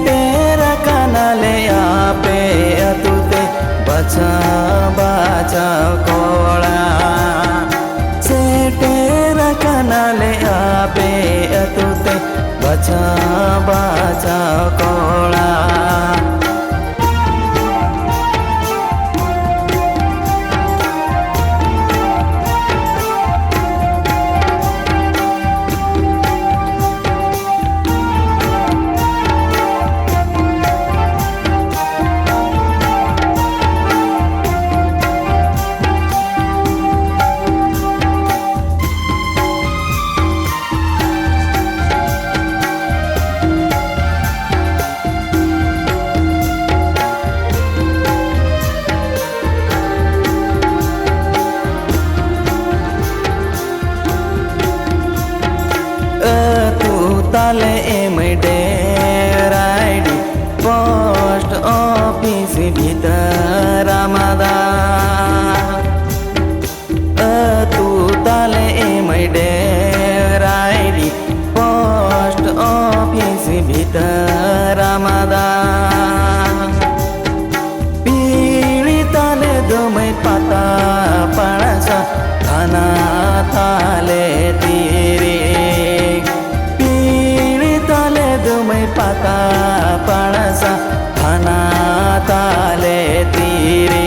तेरा कानाले आपे अतुते बचा बचा कोळा से तेरा कानाले आपे अतुते बचा बचा कोळा ताले एमडे राइडी पोस्ट ऑफिस भीतर आमादा तू ताले एमडे राइडी पोस्ट ऑफिस भीतर आमादा पीड़ी ताले दोमै पाता पड़ासा खाना ताले तीरे दुमै पाता पड़सा खाना ताले तीरे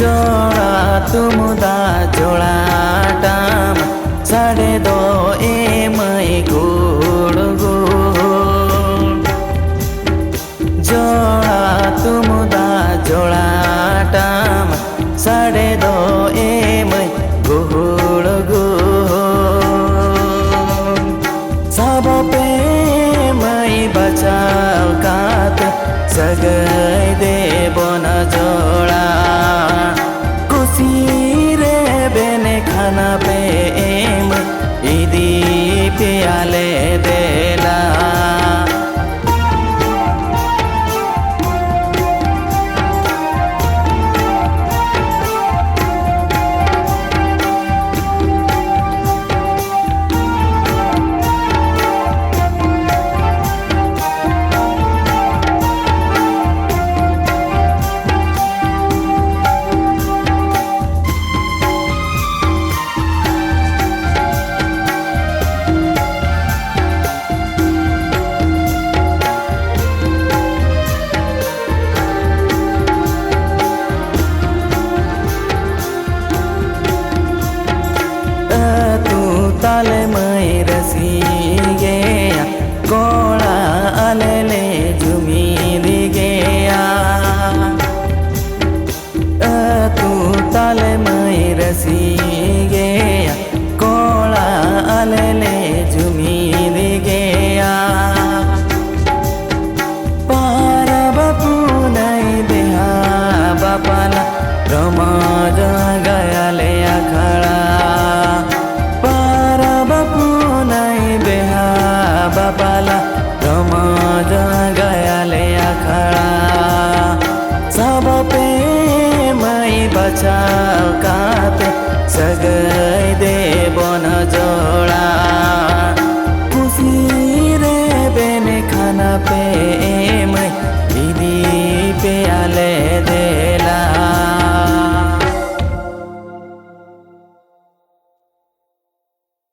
जोड़ा तुमुदा जोड़ा टाम साढ़े दो एमई गुड़ गुड़ जोड़ा तुमुदा जोड़ा टाम साढ़े दो एमई गुड़ गुड़ सब पे मई बचाव कात सगई दे बोना जोड़ा रे बेने खाना पे एम इदी प्याले देला ताले मई रसी गया कोड़ा अलेले जुमील गया तू ताले मई रसी गया कोड़ा अलेले जुमील गया पारा बापू नहीं देहा बापाला रमाज गया ले अखड़ा बापाला रमाज गया ले अखड़ा सब पे मई बचाव कात सग